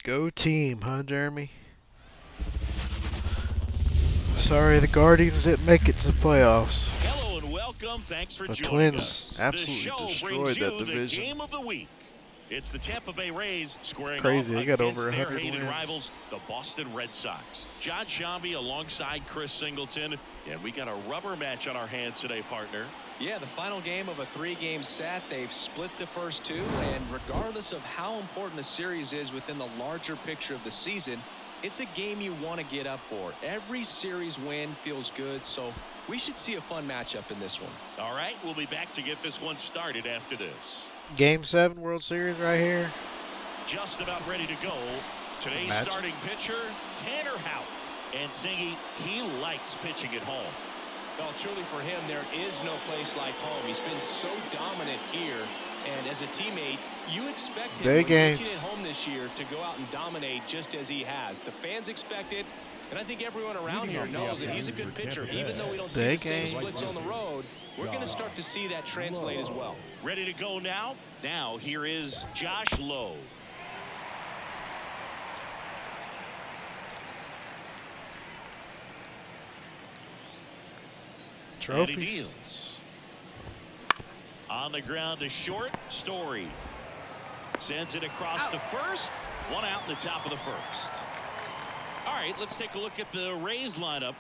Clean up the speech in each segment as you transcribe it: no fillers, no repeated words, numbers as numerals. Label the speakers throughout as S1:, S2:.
S1: Go team, huh, Jeremy? Sorry, the Guardians didn't make it to the playoffs.
S2: Hello and welcome. Thanks for
S1: The
S2: joining
S1: Twins
S2: us.
S1: absolutely
S2: The show
S1: destroyed
S2: brings
S1: that
S2: you the
S1: division.
S2: game of the week. It's the Tampa Bay Rays squaring
S1: Crazy,
S2: off
S1: they got
S2: against
S1: over
S2: their
S1: 100
S2: hated
S1: wins.
S2: rivals, the Boston Red Sox. John Shambi alongside Chris Singleton. And we got a rubber match on our hands today, partner.
S3: Yeah, the final game of a three-game set. They've split the first two, and regardless of how important the series is within the larger picture of the season, it's a game you want to get up for. Every series win feels good, so we should see a fun matchup in this one.
S2: All right, we'll be back to get this one started after this.
S1: Game 7 World Series right here.
S2: Just about ready to go. Today's starting pitcher, Tanner Houck. And Singy, he likes pitching at home.
S3: Well, truly for him, there is no place like home. He's been so dominant here. And as a teammate, you expect him when pitching at home this year to go out and dominate just as he has. The fans expect it. And I think everyone around here knows that he's a good pitcher. Even though we don't see the same splits on the road, we're going to start to see that translate as well.
S2: Ready to go now? Now, here is Josh Lowe.
S1: Trophies.
S2: And he deals. On the ground to short, Story. Sends it across to first. One out in the top of the first. All right, let's take a look at the Rays lineup.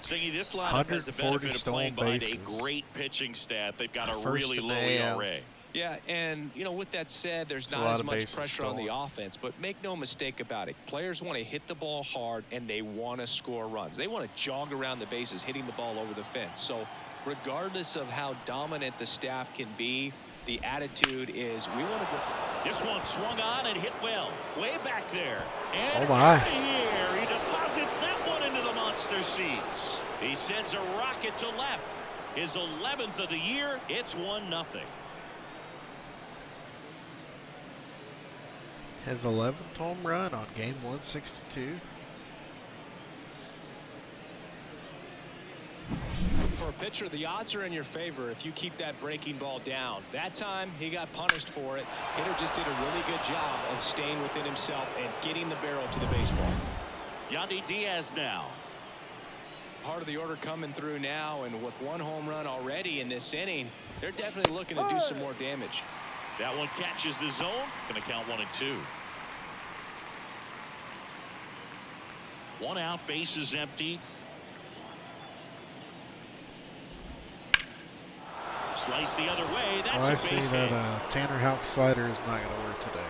S2: Singy, this lineup has the benefit of playing behind a great pitching staff. They've got a really low ERA.
S3: Yeah, and, you know, with that said, there's not as much pressure on the offense, but make no mistake about it. Players want to hit the ball hard, and they want to score runs. They want to jog around the bases, hitting the ball over the fence. So regardless of how dominant the staff can be, the attitude is we want to go.
S2: This one swung on and hit well. Way back there. And
S1: oh my.
S2: Out of here. He deposits that one into the monster seats. He sends a rocket to left. His 11th of the year. It's 1-0.
S1: His 11th home run on game 162.
S3: For a pitcher, the odds are in your favor if you keep that breaking ball down. That time, he got punished for it. Hitter just did a really good job of staying within himself and getting the barrel to the baseball.
S2: Yandy Diaz now.
S3: Part of the order coming through now, and with one home run already in this inning, they're definitely looking to do some more damage.
S2: That one catches the zone. Going to count 1-2. One out, base is empty. Slice the other way. That's
S1: I
S2: a base
S1: see
S2: hit.
S1: that Tanner Houck slider is not going to work today.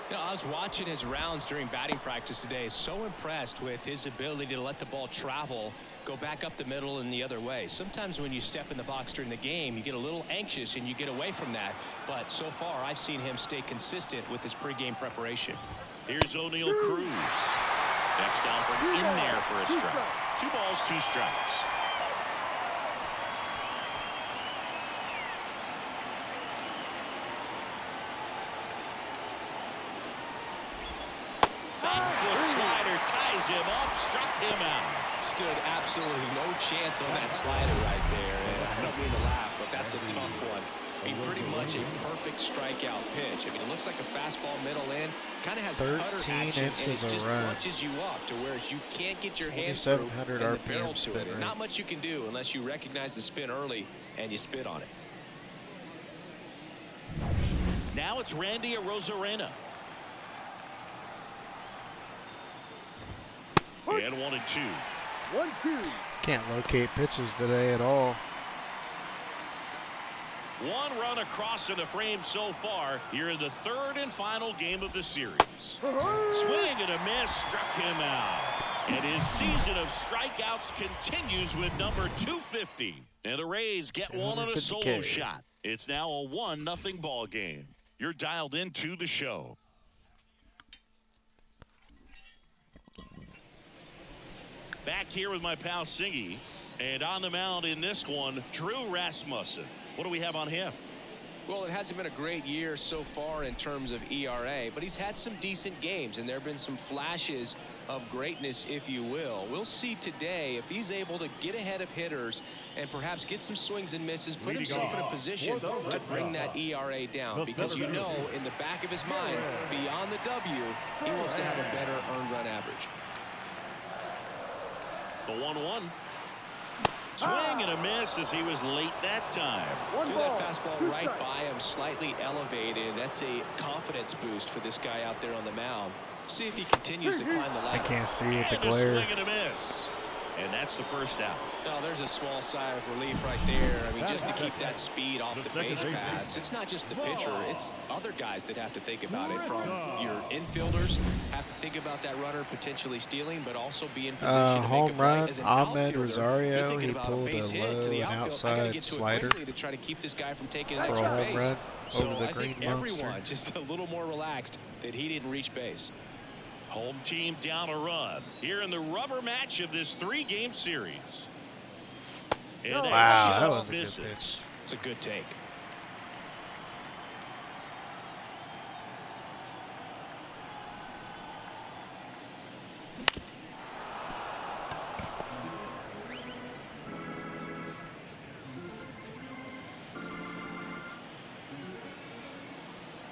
S3: You know, I was watching his rounds during batting practice today. So impressed with his ability to let the ball travel, go back up the middle and the other way. Sometimes when you step in the box during the game, you get a little anxious and you get away from that. But so far, I've seen him stay consistent with his pregame preparation.
S2: Here's O'Neal Cruz. Next down from in there for a strike. 2 balls, 2 strikes. Ties him up, struck him out.
S3: Stood absolutely no chance on that slider right there. And I don't mean to laugh, but that's a tough one. I mean, pretty much a perfect strikeout pitch. I mean, it looks like a fastball middle in. Kind of has putter action, and it just punches you up to where you can't get your hands through and the barrel to it. And not much you can do unless you recognize the spin early and you spit on it.
S2: Now it's Randy Arozarena. And 1-2.
S4: 1-2.
S1: Can't locate pitches today at all.
S2: One run across in the frame so far here in the 3rd and final game of the series. Swing and a miss, struck him out. And his season of strikeouts continues with number 250. And the Rays get one on a solo shot. It's now a 1-0 ball game. You're dialed into the show. Back here with my pal Singy, and on the mound in this one, Drew Rasmussen. What do we have on him?
S3: Well, it hasn't been a great year so far in terms of ERA, but he's had some decent games, and there have been some flashes of greatness, if you will. We'll see today if he's able to get ahead of hitters and perhaps get some swings and misses, put himself in a position to bring that ERA down, because you know in the back of his mind, beyond the W, he wants to have a better earned run average.
S2: The 1-1. Swing and a miss as he was late that time.
S3: Threw that fastball right by him, slightly elevated. That's a confidence boost for this guy out there on the mound. See if he continues to climb the ladder.
S1: I can't see it, the
S2: And a
S1: glare.
S2: swing and a miss. And that's the first out.
S3: Oh, there's a small sigh of relief right there. I mean, just to keep that speed off the base paths. It's not just the pitcher. It's other guys that have to think about it. From your infielders have to think about that runner potentially stealing, but also be in position to make
S1: Home
S3: a play.
S1: run,
S3: As an
S1: Ahmed
S3: outfielder, you're
S1: Rosario,
S3: thinking
S1: he
S3: about
S1: pulled a
S3: base hit to
S1: low
S3: the
S1: and
S3: outfield. I gotta
S1: outside
S3: get to it
S1: slider
S3: quickly to try to keep this guy from taking an
S1: for a
S3: extra
S1: home
S3: base.
S1: run
S3: So
S1: over the
S3: I think
S1: green monster.
S3: everyone just a little more relaxed that he didn't reach base.
S2: Home team down a run here in the rubber match of this 3-game series. And
S1: Wow, that
S2: just
S1: was a good
S2: misses.
S1: pitch.
S3: It's a good take.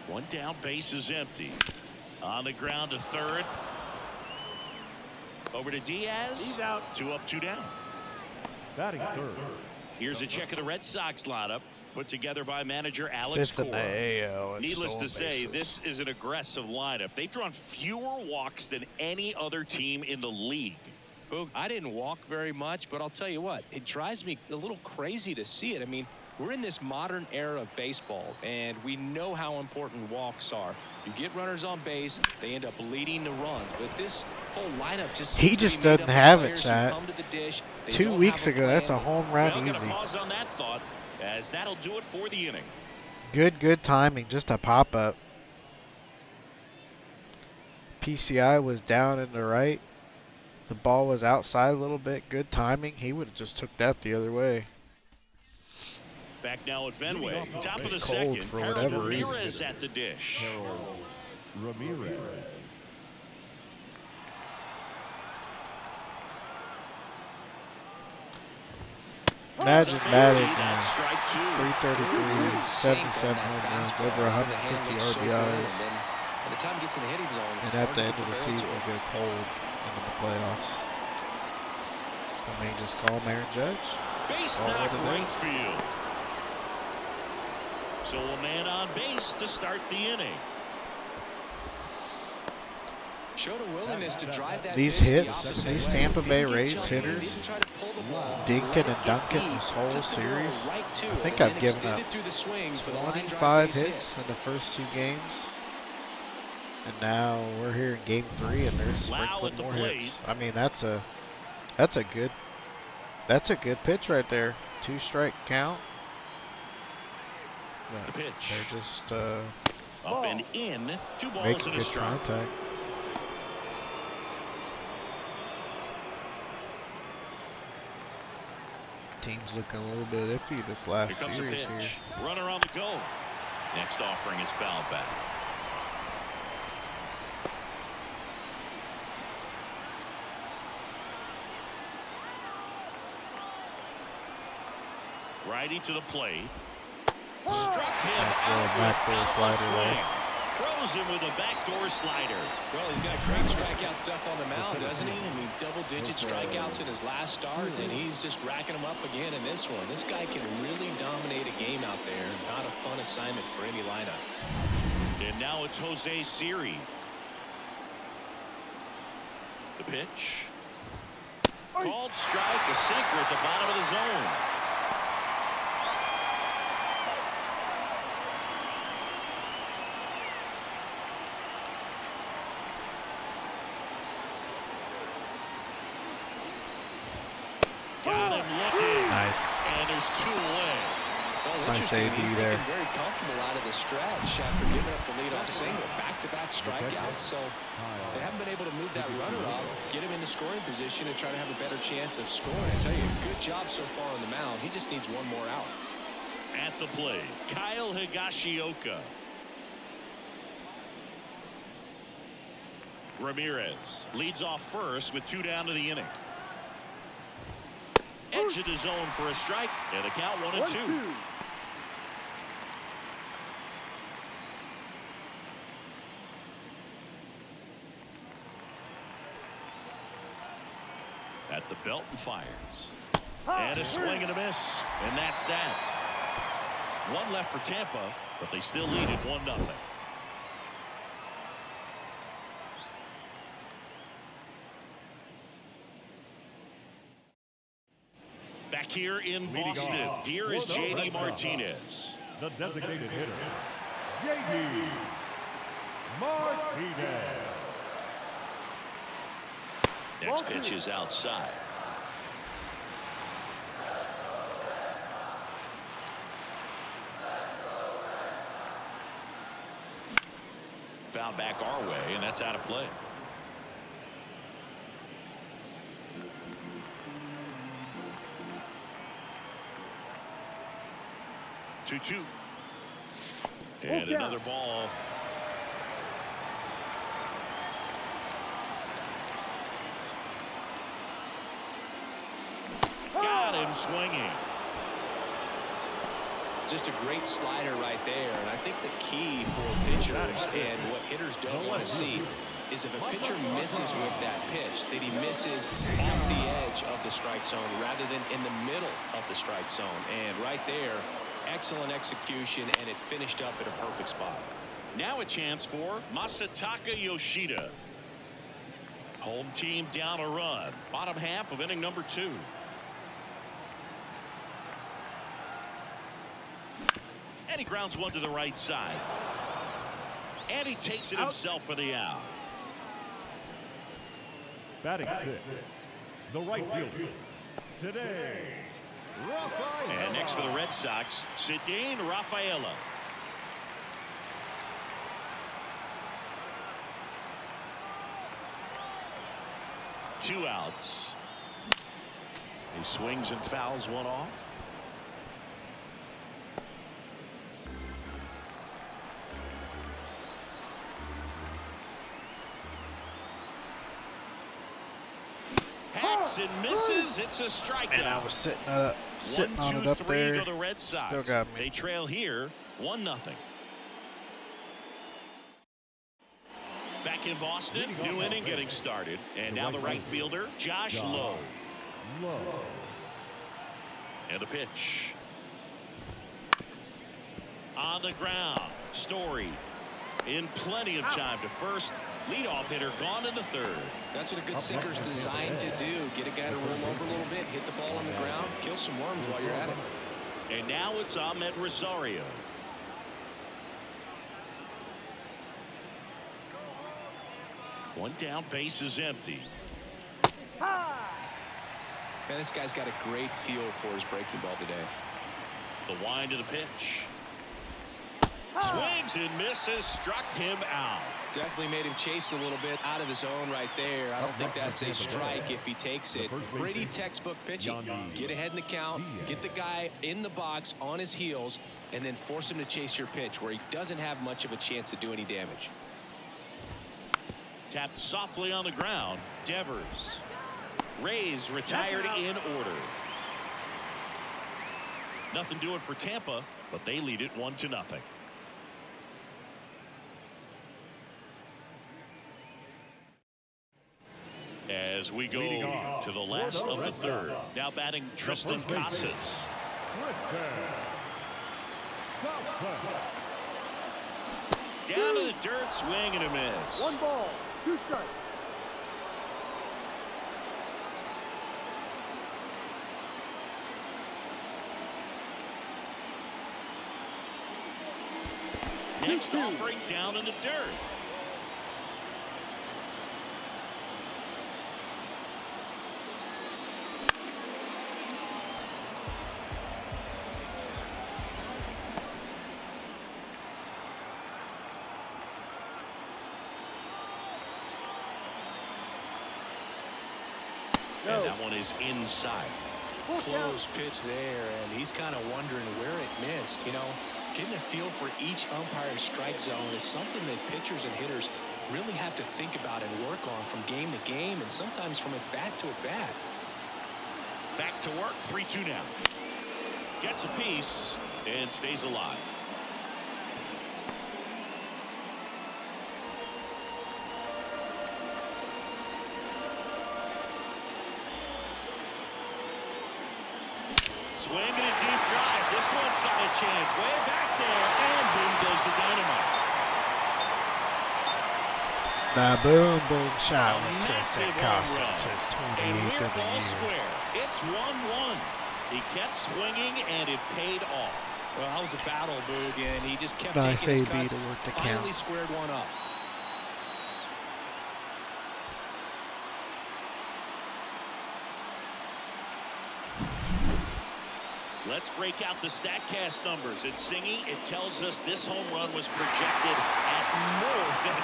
S2: One down, base is empty. On the ground to third. Over to Diaz.
S4: He's out.
S2: 2 up, 2 down.
S4: Batting third.
S2: Here's a check of the Red Sox lineup put together by manager Alex
S1: Fifth in
S2: Cora.
S1: the AL.
S2: Needless to say, this is an aggressive lineup. They've drawn fewer walks than any other team in the league.
S3: Boog, I didn't walk very much, but I'll tell you what, it drives me a little crazy to see it. I mean, we're in this modern era of baseball, and we know how important walks are. You get runners on base, they end up leading the runs, but this whole lineup just
S1: He
S3: seems to
S1: just
S3: be made
S1: doesn't
S3: up of
S1: have it,
S3: players who
S1: Chad.
S3: come to the dish. They
S1: 2
S3: don't
S1: weeks
S3: have a
S1: ago, that's a
S3: plan.
S1: home run
S2: Well,
S1: easy.
S2: gonna pause on that thought, as that'll do it for the inning.
S1: Good timing, just a pop up. PCI was down and to right. The ball was outside a little bit. Good timing. He would have just took that the other way.
S2: Back now at Fenway. Top of
S1: It's
S2: the
S1: cold
S2: second.
S1: for
S2: Harold
S1: whatever reason.
S2: Ramirez at the dish.
S4: Harold Ramirez.
S1: Imagine batting
S2: That's strike 2.
S1: 333, 77 home runs, over 150 RBIs,
S3: By the time it gets in the hitting zone,
S1: and at the end of the
S3: compare it
S1: season
S3: to
S1: we go cold into the playoffs. I mean, just call him Aaron Judge.
S2: Base
S1: All
S2: knock
S1: what it
S2: right
S1: is.
S2: field. So a man on base to start the inning.
S3: Showed a willingness to drive that
S1: These
S3: pitch the
S1: hits,
S3: opposite
S1: these
S3: way.
S1: Tampa Bay
S3: Didn't get
S1: Rays
S3: jumpy,
S1: hitters,
S3: didn't try to pull the ball,
S1: Dinkin
S3: let it
S1: and
S3: get
S1: Duncan
S3: beat,
S1: this whole
S3: took the ball
S1: series,
S3: right to
S1: I
S3: it,
S1: think
S3: and
S1: I've
S3: then
S1: given
S3: extended
S1: up
S3: through the swing for the line drive
S1: 25
S3: base
S1: hits
S3: hit.
S1: in the first 2 games. And now we're here in game 3 and there's
S2: Lau
S1: sprinkling
S2: at the
S1: more
S2: plate.
S1: hits. I mean, that's a good pitch right there. 2-strike count.
S2: The
S1: But
S2: pitch.
S1: they're just
S2: Up and in. 2 balls
S1: making
S2: and a
S1: good
S2: strike.
S1: contact. Team's looking a little bit iffy this
S2: Here
S1: last
S2: comes the
S1: series
S2: pitch.
S1: here.
S2: Runner on the go. Next offering is fouled back. Righty to the plate. Struck him
S1: Nice little
S2: out
S1: backdoor
S2: with
S1: slider
S2: a
S1: there.
S2: swing. Throws him with a backdoor slider.
S3: Well, he's got great strikeout stuff on the mound, doesn't he? I mean, double-digit strikeouts in his last start, and he's just racking them up again in this one. This guy can really dominate a game out there. Not a fun assignment for any lineup.
S2: And now it's Jose Siri. The pitch. Called strike, a sinker at the bottom of the zone. Got him looking.
S1: Nice.
S2: And there's 2 away.
S3: Well,
S1: Nice
S3: interesting.
S1: AD
S3: He's
S1: there.
S3: looking very comfortable out of the stretch after giving up the leadoff single. Back-to-back strikeouts, so they haven't been able to move that runner up, get him into scoring position, and try to have a better chance of scoring. I tell you, good job so far on the mound. He just needs one more out.
S2: At the plate, Kyle Higashioka. Ramirez leads off first with 2 down to the inning. Edge of the zone for a strike, and the count 1-2. At the belt and fires. And a swing and a miss, and that's that. One left for Tampa, but they still lead at 1-0. Back here in Boston, here is J.D. Martinez.
S4: The designated hitter, J.D. Martinez.
S2: Next pitch is outside. Foul back our way, and that's out of play. Two. And another ball. Got him swinging.
S3: Just a great slider right there, and I think the key for pitchers and what hitters don't want to see is if a pitcher misses with that pitch, that he misses off the edge of the strike zone rather than in the middle of the strike zone. And right there, excellent execution, and it finished up at a perfect spot.
S2: Now a chance for Masataka Yoshida. Home team down a run. Bottom half of inning number 2. And he grounds one to the right side. And he takes it himself for the out.
S4: Batting 6, the right fielder, today, Rafaela.
S2: And next for the Red Sox, Cedane Rafaela. Two outs. He swings and fouls one off. Hacks and misses. It's a strikeout.
S1: And I was sitting on it up
S2: 1-2-3
S1: there.
S2: to the Red Sox.
S1: Still got me.
S2: They trail here 1-0. Back in Boston, new inning getting started, and now the right fielder, Josh Lowe. And the pitch. On the ground, Story in plenty of time to first. Leadoff hitter gone in the third.
S3: That's what a good sinker's designed to do. Get a guy to roll over a little bit, hit the ball on the ground, kill some worms while you're at it.
S2: And now it's Ahmed Rosario. One down, base is empty.
S3: Man, this guy's got a great feel for his breaking ball today.
S2: The wind of the pitch. Swings and misses, struck him out.
S3: Definitely made him chase a little bit out of his zone right there. I don't think that's a strike if he takes it. Pretty textbook pitching. Get ahead in the count, get the guy in the box on his heels, and then force him to chase your pitch where he doesn't have much of a chance to do any damage.
S2: Tapped softly on the ground. Devers. Rays retired in order. Nothing doing for Tampa, but they lead it 1-0. As we go to the last of the third. Now batting Tristan Casas. Down to the dirt, swing and a miss.
S5: 1 ball, 2 strikes.
S2: Next offering down in the dirt. And that one is inside.
S3: Close pitch there, and he's kind of wondering where it missed. You know, getting a feel for each umpire's strike zone is something that pitchers and hitters really have to think about and work on from game to game, and sometimes from at bat to at bat.
S2: Back to work, 3-2 now. Gets a piece and stays alive. Swing and a deep drive. This one's got a chance. Way back there, and boom goes the dynamite.
S1: The boom boom shot
S2: A
S1: with
S2: massive
S1: Tristan
S2: home
S1: Cossins
S2: run.
S1: his
S2: And
S1: 28th
S2: we're
S1: of the
S2: all
S1: year.
S2: square. It's 1-1. He kept swinging, and it paid off.
S3: Well, that was a battle, Boog, and he just kept
S1: Nice
S3: taking his
S1: AB
S3: cuts.
S1: to work the
S3: Finally
S1: count.
S3: squared one up.
S2: Let's break out the StatCast numbers. At Singy, it tells us this home run was projected at more than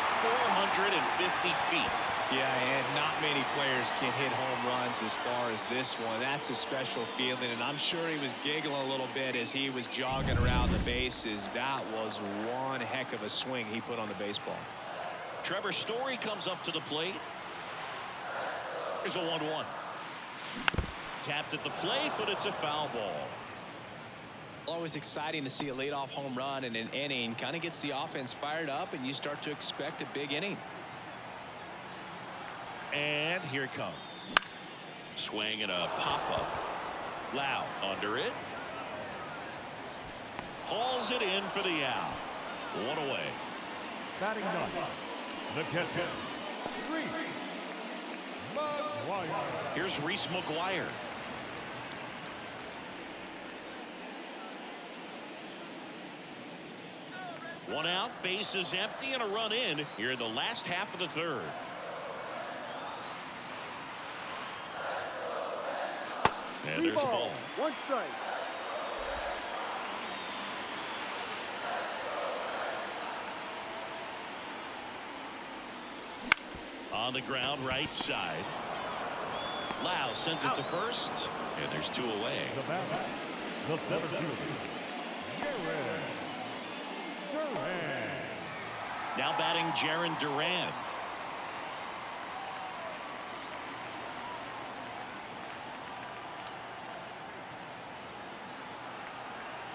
S2: 450 feet.
S3: Yeah, and not many players can hit home runs as far as this one. That's a special feeling, and I'm sure he was giggling a little bit as he was jogging around the bases. That was one heck of a swing he put on the baseball.
S2: Trevor Story comes up to the plate. Here's a 1-1. Tapped at the plate, but it's a foul ball.
S3: Always exciting to see a leadoff home run in an inning. Kind of gets the offense fired up, and you start to expect a big inning.
S2: And here it comes. Swing and a pop-up. Lau under it. Hauls it in for the out. One away.
S4: Batting ninth, the catcher, Reese McGuire.
S2: Here's Reese McGuire. One out, base is empty, and a run in here in the last half of the third. And there's a ball.
S5: 1 strike.
S2: On the ground, right side. Lau sends it to first, and there's 2 away.
S4: The batter, the center fielder, Jared Duran.
S2: Now batting Jaron Duran.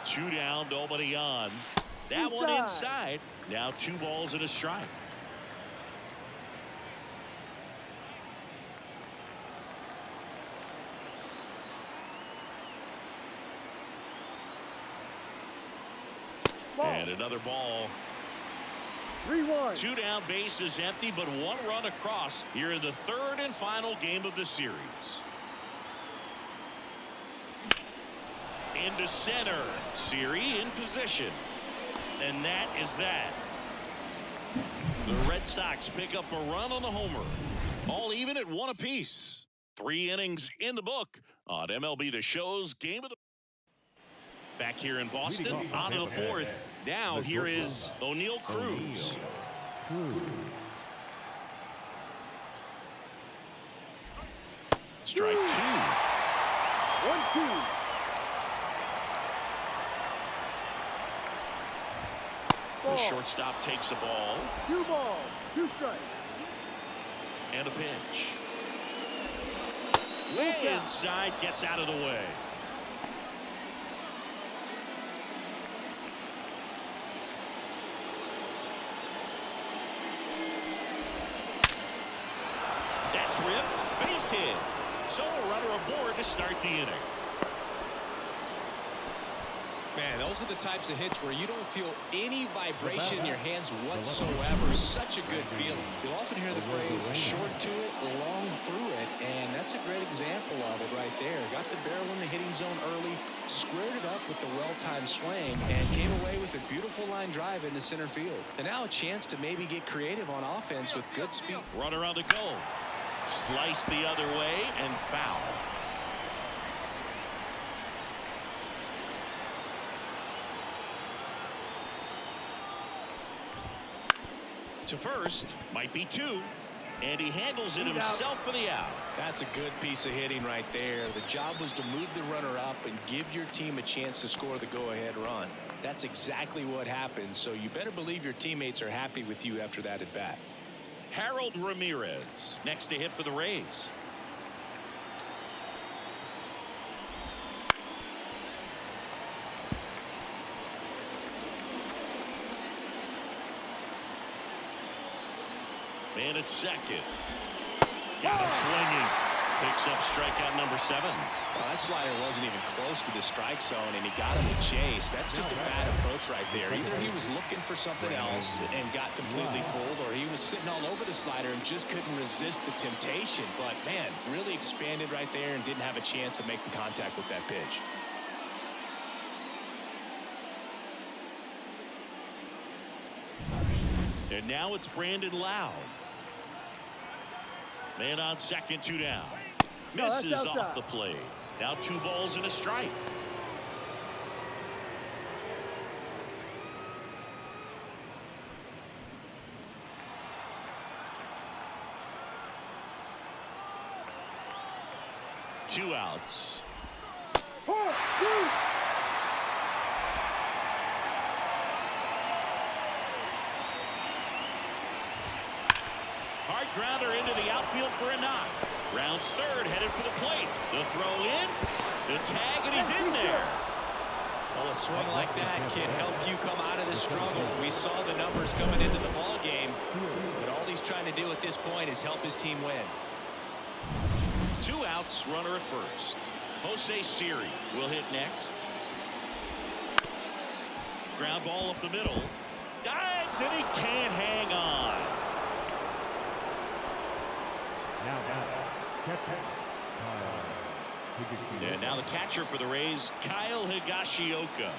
S2: Two down, nobody on. That one inside. Now 2 balls and a strike. And another ball.
S5: 3-1.
S2: 2 down, base is empty, but 1 run across here in the third and final game of the series. Into center. Siri in position. And that is that. The Red Sox pick up a run on the homer. All even at 1 apiece. 3 innings in the book on MLB The Show's Game of the... Back here in Boston, on to the 4th. Now here is O'Neal Cruz. Strike 2.
S5: 1-2.
S2: The shortstop takes a ball
S5: 2 balls, 2 strikes.
S2: and a pitch. Way inside, gets out of the way. That's ripped, base hit. So a runner aboard to start the inning.
S3: Man, those are the types of hits where you don't feel any vibration in your hands whatsoever. Such a good feeling. You'll often hear the phrase short to it, long through it, and that's a great example of it right there. Got the barrel in the hitting zone early, squared it up with the well-timed swing, and came away with a beautiful line drive into center field. And now a chance to maybe get creative on offense with good speed.
S2: Runner on the go. Slice the other way and foul. To first, might be 2. And he handles it himself for the out.
S3: That's a good piece of hitting right there. The job was to move the runner up and give your team a chance to score the go-ahead run. That's exactly what happened, so you better believe your teammates are happy with you after that at bat.
S2: Harold Ramirez next to hit for the Rays. Man at second. Got him swinging. Picks up strikeout number 7.
S3: Well, that slider wasn't even close to the strike zone, and he got him to chase. That's just a bad approach right there. Either he was looking for something else and got completely fooled, or he was sitting all over the slider and just couldn't resist the temptation. But, man, really expanded right there and didn't have a chance of making contact with that pitch.
S2: And now it's Brandon Lowe. Man on second, 2 down. Misses off the plate. Now 2 balls and a strike. Two outs. Hard grounder into the outfield for a knock. Rounds third, headed for the plate. The throw in, the tag, and he's in there.
S3: Well, a swing like that can help you come out of the struggle. We saw the numbers coming into the ball game, but all he's trying to do at this point is help his team win.
S2: 2 outs, runner at first. Jose Siri will hit next. Ground ball up the middle. Dives, and he can't hang on.
S4: Now back.
S2: And now the catcher for the Rays, Kyle Higashioka.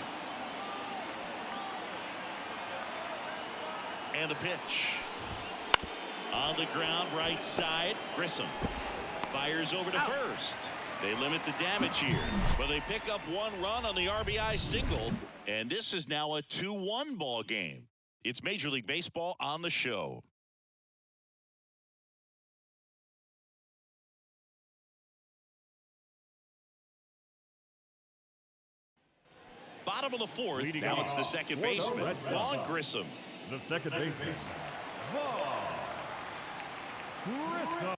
S2: And the pitch. On the ground, right side, Grissom. Fires over to first. They limit the damage here, but they pick up 1 run on the RBI single, and this is now a 2-1 ball game. It's Major League Baseball on the show. Bottom of the 4th.
S4: Leading
S2: Now
S4: off,
S2: it's the second baseman, Vaughn Grissom.
S4: The second baseman, Vaughn Grissom.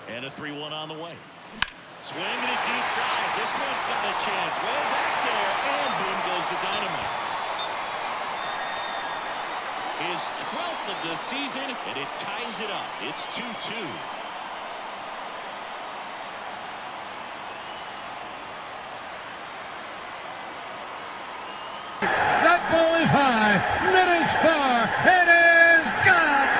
S2: And a 3-1 on the way. Swing and a deep drive. This one's got a chance. Way back there, and boom goes the dynamite. His 12th of the season, and it ties it up. It's 2-2.
S6: That ball is high. That is far. It is gone.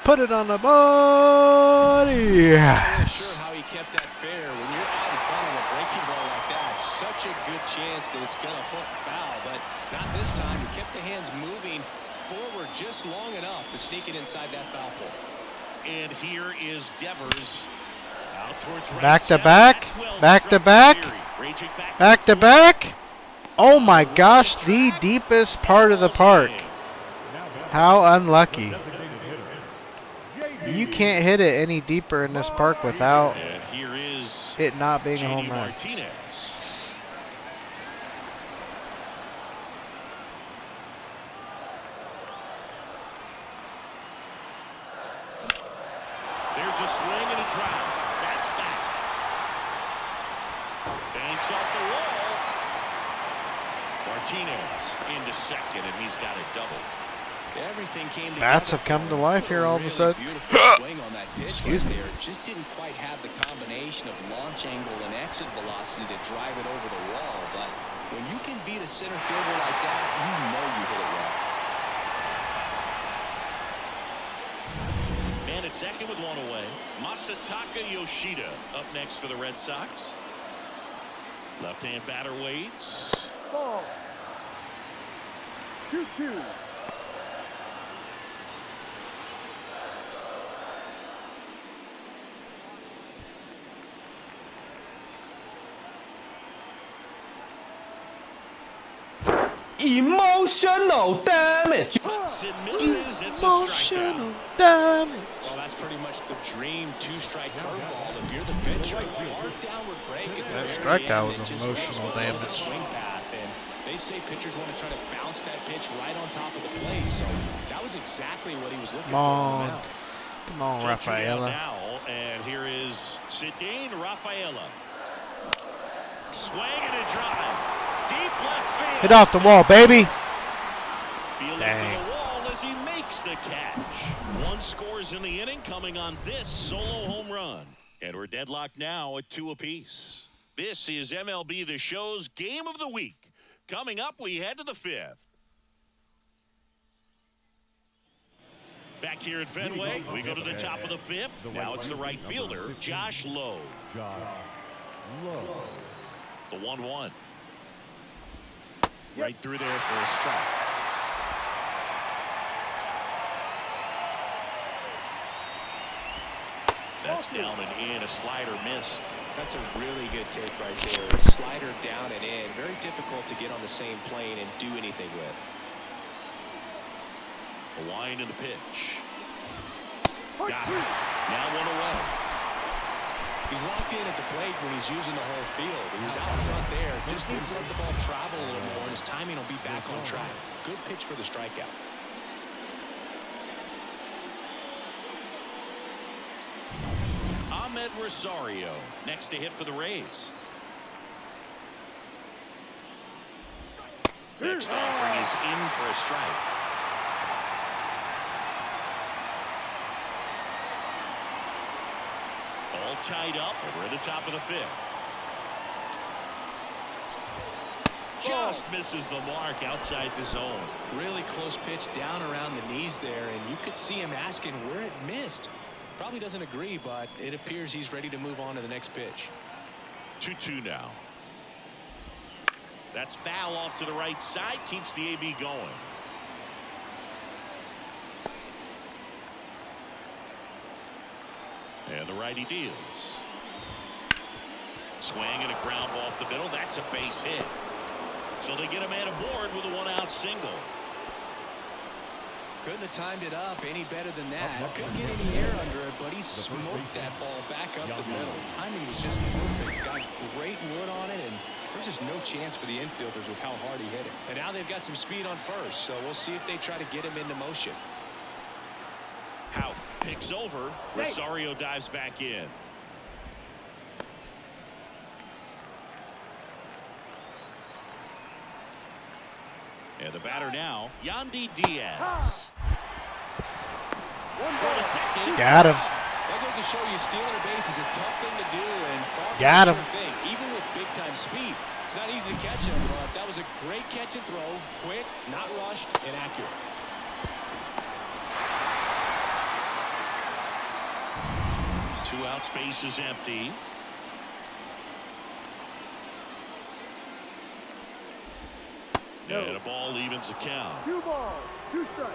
S1: Put it on the body.
S3: I'm not sure how he kept that fair. When you're out in front of a breaking ball like that, such a good chance that it's going to hook foul, but not this time. He kept the hands moving forward just long enough to sneak it inside that foul pole.
S2: And here is Devers. Out towards right
S1: Back to
S2: center.
S1: back.
S2: That's well
S1: Back to
S2: struck
S1: back.
S2: Siri. Raging
S1: Back to back. Oh my gosh, the deepest part of the park. How unlucky. You can't hit it any deeper in this park without
S2: And here is
S1: it not being a
S2: JD
S1: home run.
S2: Martinez. There's a swing and a drive. That's back. Banks off the wall. Martinez into second, and he's got a double.
S3: Everything came
S1: Bats
S3: together
S1: have come
S3: for
S1: to
S3: him.
S1: life here all of a
S3: Really
S1: sudden.
S3: beautiful swing on that pitch
S1: Excuse
S3: right
S1: me.
S3: there. Just didn't quite have the combination of launch angle and exit velocity to drive it over the wall. But when you can beat a center fielder like that, you know you hit it well.
S2: Man at second with one away. Masataka Yoshida up next for the Red Sox. Left-hand batter waits.
S5: Ball. 2-2.
S7: Emotional damage.
S2: Hits and misses. It's a strikeout.
S1: Emotional damage.
S3: Well, that's pretty much the dream two-strike curveball. If you're the pitcher, hard downward break. At the
S1: That
S3: very
S1: strikeout
S3: end,
S1: was
S3: it just
S1: emotional
S3: goes below the
S1: damage.
S3: swing path, and they say pitchers want to try to bounce that pitch right on top of the plate. So that was exactly what he was looking
S1: Come
S3: for.
S1: on. Come on,
S2: So 2 down
S1: Rafaela.
S2: now, and here is Cedane Rafaela. Swing and a drive. Deep left field.
S1: Hit off the wall, baby.
S2: Fielding
S1: Dang.
S2: for the wall as he makes the catch. One scores in the inning, coming on this solo home run. And we're deadlocked now at 2 apiece. This is MLB The Show's Game of the Week. Coming up, we head to the 5th. Back here at Fenway, we go to the top of the 5th. Now it's the right fielder, Josh Lowe. The 1-1. Right through there for a strike. That's down and in. A slider missed.
S3: That's a really good take right there. Slider down and in. Very difficult to get on the same plane and do anything with.
S2: A line in the pitch. Got it. Now 1 away.
S3: He's locked in at the plate when he's using the whole field. He was out front there. Just needs to let the ball travel a little more, and his timing will be back on track. Good pitch for the strikeout.
S2: Ahmed Rosario next to hit for the Rays. Next offering is in for a strike. All tied up. We're at the top of the 5th. Just misses the mark outside the zone.
S3: Really close pitch down around the knees there, and you could see him asking where it missed. Probably doesn't agree, but it appears he's ready to move on to the next pitch.
S2: 2-2 now. That's foul off to the right side. Keeps the AB going. And the righty deals. Swing and a ground ball up the middle. That's a base hit. So they get a man aboard with a 1-out single.
S3: Couldn't have timed it up any better than that. Couldn't get any air under it, but he smoked that ball back up the middle. Timing was just perfect. Got great wood on it, and there's just no chance for the infielders with how hard he hit it. And now they've got some speed on first, so we'll see if they try to get him into motion.
S2: Hout picks over. Rosario dives back in. And the batter now, Yandy Diaz.
S1: Got him.
S3: That goes to show you stealing a base is a tough thing to do, and far from
S1: Got
S3: a
S1: him.
S3: sure thing. Even with big-time speed, it's not easy to catch him, but that was a great catch and throw. Quick, not rushed, and accurate.
S2: Two out, space is empty. And a ball evens the count.
S5: 2 balls, 2 strikes.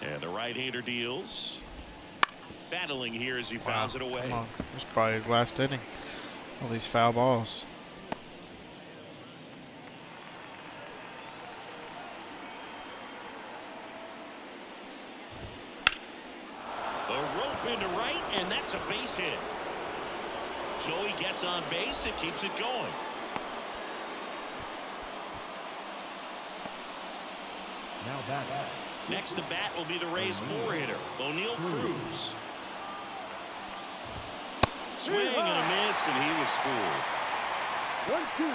S2: And the right-hander deals. Battling here as he fouls it away.
S1: Come on. This is probably his last inning. All these foul balls.
S2: A rope into right, and that's a base hit. So he gets on base and keeps it going.
S4: Now back.
S2: Next to bat will be the Rays' 4-hitter, O'Neal Cruz. Swing and a miss, and he was fooled.
S5: 1-2.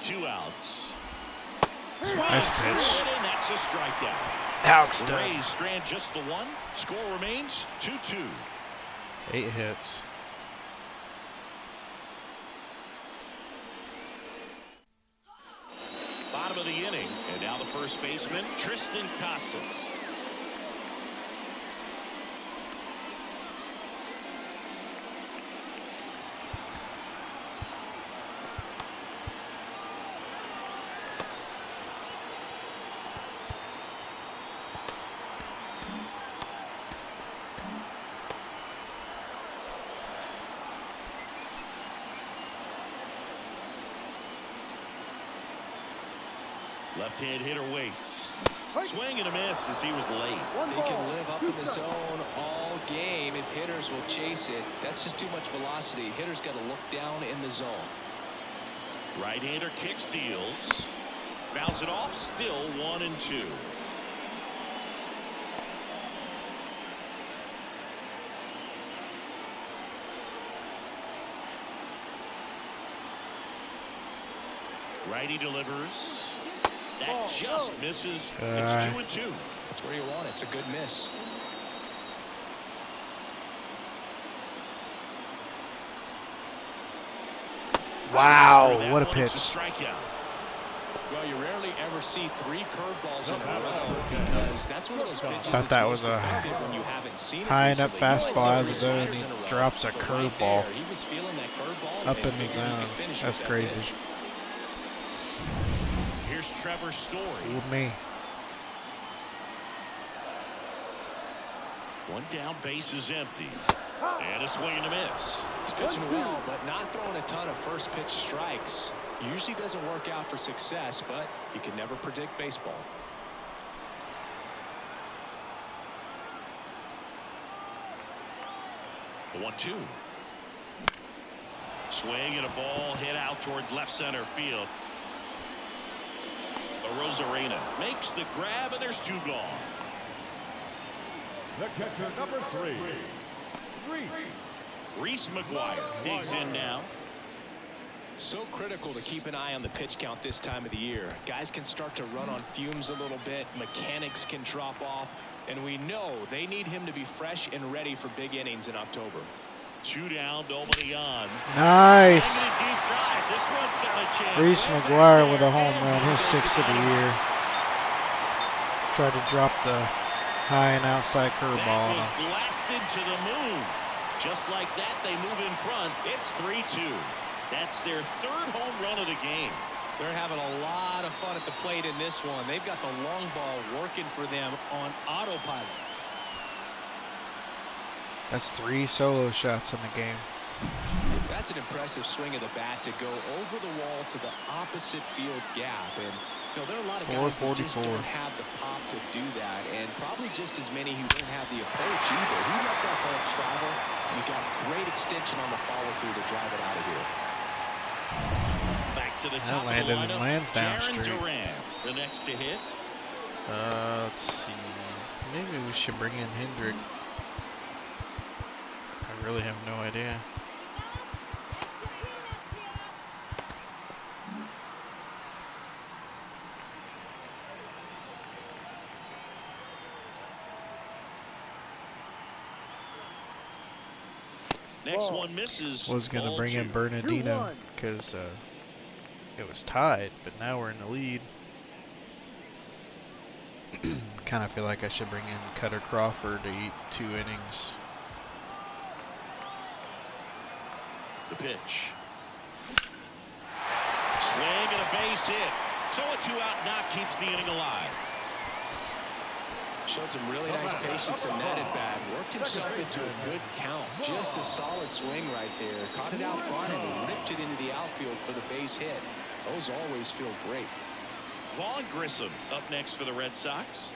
S2: Two outs.
S1: Nice pitch.
S2: And that's a strikeout.
S1: Alex
S2: The
S1: done.
S2: Rays strand just the one. Score remains 2-2.
S1: 8 hits.
S2: Bottom of the inning, and now the first baseman, Tristan Casas. Left-hand hitter waits. Swing and a miss as he was late.
S3: They can live up in the zone all game if hitters will chase it. That's just too much velocity. Hitters got to look down in the zone.
S2: Right-hander kicks, deals. Bounce it off, still 1-2. Righty delivers. That just misses. It's 2-2.
S3: That's where you want it. It's a good miss.
S1: Wow, what a
S2: It's
S1: pitch.
S2: strikeout.
S3: Well, you rarely ever see 3 curveballs in a row because that's one of those pitches
S1: Thought
S3: that's
S1: that
S3: most
S1: was a
S3: effective when you haven't seen it
S1: high and up
S3: recently. You only
S1: fastball
S3: see
S1: out of the
S3: 3
S1: zone.
S3: sliders
S1: He
S3: in a row.
S1: drops a
S3: But right
S1: curveball
S3: there, he was feeling that curveball
S1: up
S3: and
S1: in the
S3: figured he
S1: zone.
S3: could finish
S1: That's
S3: with that
S1: crazy.
S3: pitch.
S2: Here's Trevor Story.
S1: Fooled me.
S2: One down, base is empty. And a swing and a miss.
S3: He's pitching well, but not throwing a ton of first pitch strikes. Usually doesn't work out for success, but you can never predict baseball.
S2: The 1-2. Swing and a ball hit out towards left center field. Rosarena makes the grab, and there's 2 gone.
S4: The catcher, number 3.
S2: Reese McGuire digs in now.
S3: So critical to keep an eye on the pitch count this time of the year. Guys can start to run on fumes a little bit. Mechanics can drop off. And we know they need him to be fresh and ready for big innings in October.
S2: 2 down, nobody on.
S1: Nice.
S2: Deep drive. This one's got a chance.
S1: Reese McGuire with a home run, his 6th of the year. Tried to drop the high and outside curveball on
S2: That
S1: him.
S2: was blasted to the moon. Just like that, they move in front. It's 3-2. That's their 3rd home run of the game.
S3: They're having a lot of fun at the plate in this one. They've got the long ball working for them on autopilot.
S1: That's 3 solo shots in the game.
S3: That's an impressive swing of the bat to go over the wall to the opposite field gap. And you know, there are a lot of guys that just
S1: 444.
S3: don't have the pop to do that, and probably just as many who don't have the approach either. He let that ball travel, and he got great extension on the follow-through to drive it out of here.
S2: Back to the
S1: That
S2: top
S1: landed
S2: of
S1: in
S2: the lineup.
S1: Lansdowne
S2: Jarren
S1: Street.
S2: Duran, the next to hit.
S1: Let's see. Maybe we should bring in Hendrick. I really have no idea.
S2: Next one misses.
S1: Was going to
S2: Ball
S1: bring in
S2: 2.
S1: Bernardino because it was tied, but now we're in the lead. Kind of feel like I should bring in Cutter Crawford to eat 2 innings.
S2: The pitch. Swing and a base hit. So a 2-out knock keeps the inning alive.
S3: Showed some really nice patience in that at bat. Worked himself into a good count. Just a solid swing right there. Caught it out front and ripped it into the outfield for the base hit. Those always feel great.
S2: Vaughn Grissom up next for the Red Sox.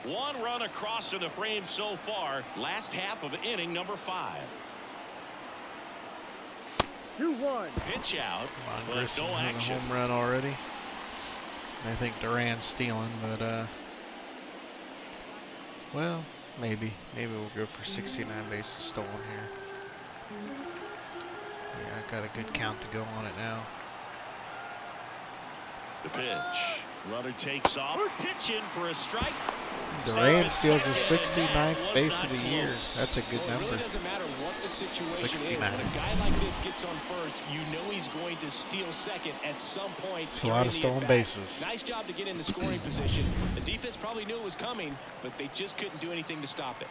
S2: One run across in the frame so far. Last half of inning number 5.
S5: 2-1.
S2: Pitch out, but
S1: Grissom
S2: no
S1: has a
S2: action.
S1: home run already. I think Duran's stealing, but well, maybe we'll go for 69 bases stolen here. Yeah, I got a good count to go on it now.
S2: The pitch. Runner takes off. Pitch in for a strike.
S1: Duran steals his 69th base of the year. That's a good
S3: Well, it
S1: number.
S3: really doesn't matter what the situation is.
S1: 69.
S3: When a guy like this gets on first, you know he's going to steal second at some point.
S1: It's a lot of stolen bases.
S3: Nice job to get in the scoring position. The defense probably knew it was coming, but they just couldn't do anything to stop it.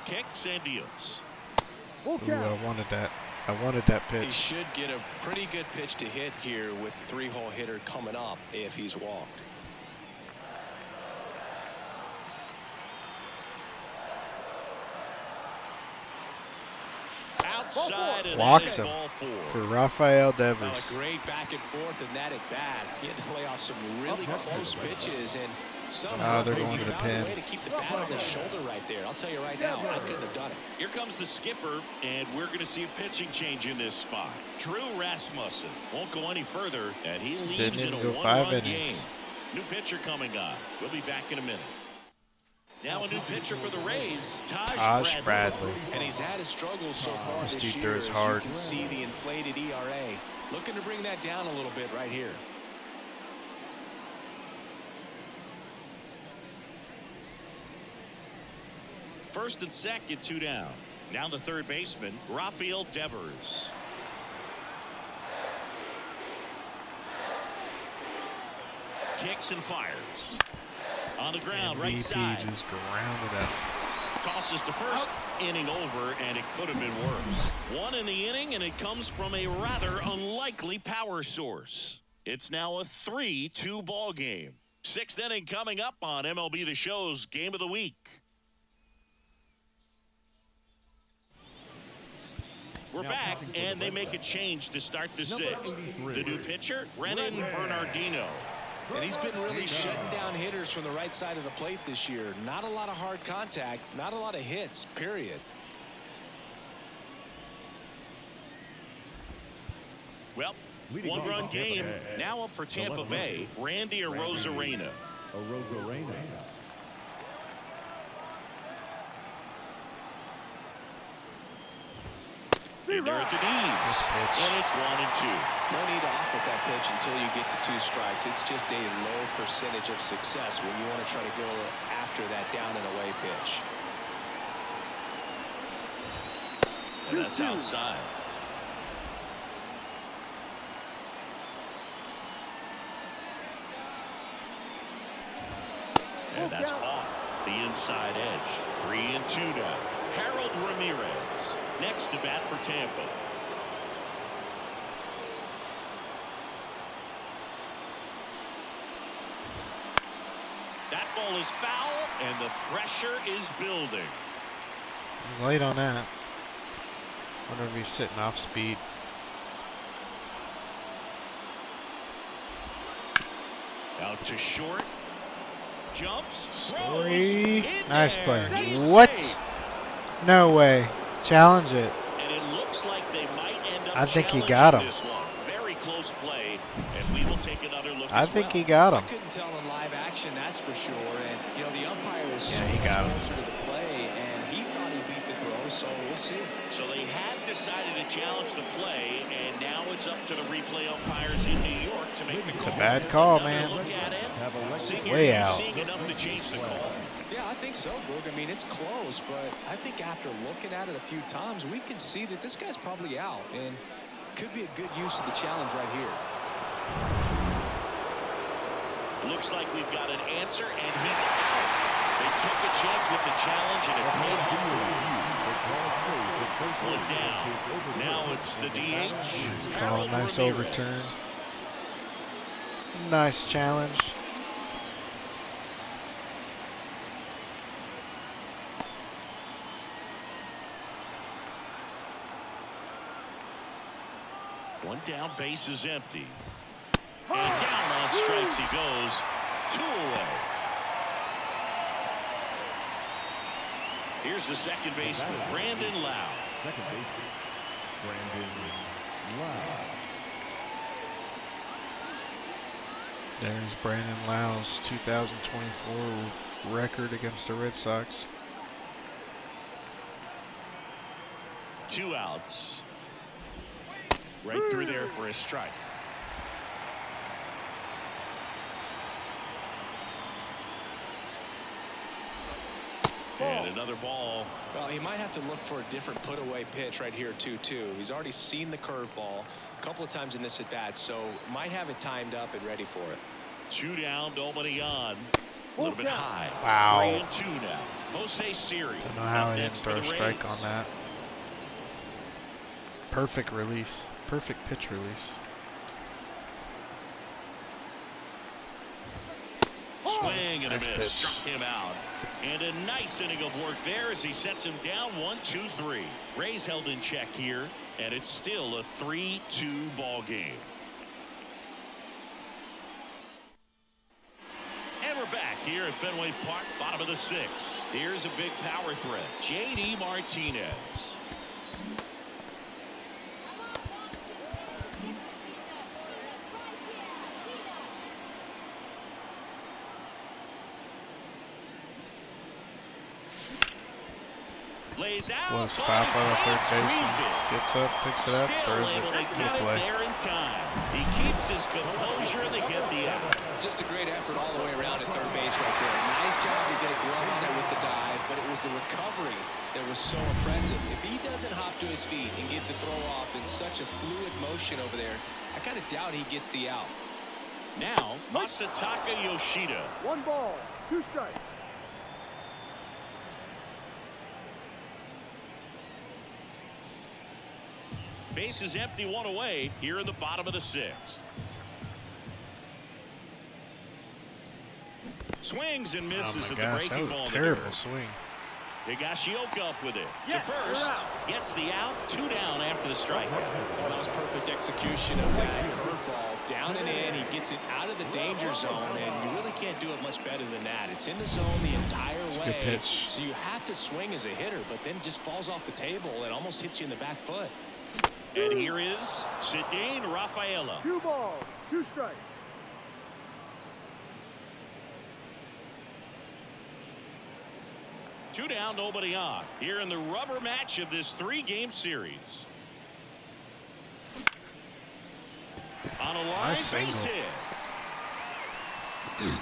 S2: Kicks and deals.
S5: Full
S1: Ooh,
S5: count.
S1: I wanted that. I wanted that
S3: He
S1: pitch.
S3: should get a pretty good pitch to hit here with the 3-hole hitter coming up if he's walked.
S2: Outside and
S1: Walks
S2: that is
S1: him
S2: ball 4.
S1: For Rafael
S3: Oh,
S1: Devers.
S3: a great back and forth in that at bat. He had to lay off some really close pitches, and somehow
S1: they're
S3: he
S1: going to the
S3: found a
S1: pin.
S3: way to keep the bat on his shoulder right there. I'll tell you right now, I couldn't have done it.
S2: Here comes the skipper, and we're going to see a pitching change in this spot. Drew Rasmussen won't go any further, and he leaves
S1: Didn't
S2: in
S1: even
S2: a
S1: go 5
S2: one-run
S1: innings.
S2: game. New pitcher coming on. We'll be back in a minute. Now a new pitcher for the Rays, Taj
S1: Bradley.
S3: And he's had his struggles so far
S1: This
S3: this
S1: dude
S3: year.
S1: throws
S3: As
S1: hard.
S3: you can see the inflated ERA. Looking to bring that down a little bit right here.
S2: First and second, 2 down. Now the third baseman, Rafael Devers. Kicks and fires. On the ground, right
S1: MVP
S2: side.
S1: just grounded out.
S2: Tosses to first. Inning over, and it could have been worse. One in the inning, and it comes from a rather unlikely power source. It's now a 3-2 ball game. 6th inning coming up on MLB The Show's Game of the Week. We're back, and they make a change to start the 6th. The new pitcher, Renan Bernardino.
S3: And he's been really shutting down hitters from the right side of the plate this year. Not a lot of hard contact, not a lot of hits, period.
S2: Well, one-run game. Now up for Tampa Bay, Randy Arozarena. And they're at the knees. And it's 1-2.
S3: No need to offer that pitch until you get to 2 strikes. It's just a low percentage of success when you want to try to go after that down and away pitch.
S2: And that's outside. And that's off the inside edge. 3-2 now. Harold Ramirez next to bat for Tampa. That ball is foul, and the pressure is building.
S1: He's late on that. Wonder if he's sitting off speed.
S2: Out to short. Jumps.
S1: Story.
S2: Throws,
S1: Nice
S2: in
S1: play.
S2: there, he's
S1: What?
S2: safe.
S1: No way. Challenge it.
S2: And it looks like they might end up
S1: I think he
S2: challenging
S1: got him.
S2: this one. Very close play, and we will take another look
S1: I
S2: as
S1: think
S2: well.
S1: he got
S3: I
S1: him.
S3: couldn't tell in live action, that's for sure. And, you know, the umpire is
S1: Yeah,
S3: so
S1: he
S3: much
S1: got him.
S3: closer to the play, and he thought he beat the throw, so we'll see.
S2: So they had decided to challenge the play, and now it's up to the replay umpires in New York to make the
S1: It's
S2: call.
S1: a bad call,
S2: Another
S1: man.
S2: Look at it. Senior,
S1: Way
S2: are you
S1: out.
S2: seeing enough to change the call?
S3: Yeah, I think so, Boog. I mean, it's close, but I think after looking at it a few times, we can see that this guy's probably out, and could be a good use of the challenge right here.
S2: Looks like we've got an answer, and he's out. They took a chance with the challenge, and it paid off. One down. Now it's the DH.
S1: Call a
S2: Harold
S1: nice
S2: Ramirez.
S1: overturn. Nice challenge.
S2: One down, base is empty. And down on strikes he goes. 2 away. Here's the second baseman, Brandon Lau.
S4: Second baseman, Brandon Lau.
S1: There's Brandon Lau's 2024 record against the Red Sox.
S2: 2 outs. Right through there for a strike. And another ball.
S3: Well, he might have to look for a different put-away pitch right here, 2-2. He's already seen the curveball a couple of times in this at-bat, so might have it timed up and ready for it.
S2: 2 down, nobody on. A little bit high.
S1: Wow.
S2: 3-2 now. Jose Siri.
S1: Don't know how
S2: up
S1: he didn't
S2: next for
S1: throw a
S2: the
S1: strike
S2: Rays.
S1: on that. Perfect release. Perfect pitch release.
S2: Swing and a
S1: Nice
S2: miss.
S1: pitch.
S2: Struck him out. And a nice inning of work there as he sets him down 1-2-3. Rays held in check here, and it's still a 3-2 ball game. And we're back here at Fenway Park, bottom of the 6th. Here's a big power threat, J.D. Martinez. Lays out.
S1: What a stop by the third baseman. Gets up, picks it up,
S2: Still
S1: throws
S2: able to
S1: it.
S2: get
S1: Good
S2: it
S1: play.
S2: there in time. He keeps his composure and they get the out.
S3: Just a great effort all the way around at third base right there. Nice job to get a glove on it with the dive, but it was the recovery that was so impressive. If he doesn't hop to his feet and get the throw off in such a fluid motion over there, I kind of doubt he gets the out.
S2: Now, Masataka Yoshida.
S5: 1 ball, 2 strikes.
S2: Base is empty, 1 away here in the bottom of the 6th. Swings and
S1: Oh
S2: misses
S1: my
S2: at the
S1: gosh,
S2: breaking
S1: that was
S2: ball.
S1: a
S2: in the
S1: terrible
S2: dirt.
S1: swing.
S2: Higashioka up with it.
S5: Yes,
S2: to
S5: we're
S2: first.
S5: out.
S2: Gets the out. 2 down after the strikeout.
S3: Well, that was perfect execution of that curveball. Down and in, he gets it out of the danger zone, and you really can't do it much better than that. It's in the zone the entire
S1: It's a
S3: way.
S1: good pitch.
S3: So you have to swing as a hitter, but then just falls off the table and almost hits you in the back foot.
S2: And here is Cedane Rafaela.
S5: 2 balls, 2 strikes.
S2: Two down, nobody on. Here in the rubber match of this 3-game series. On a line,
S1: Nice
S2: base
S1: single.
S2: hit.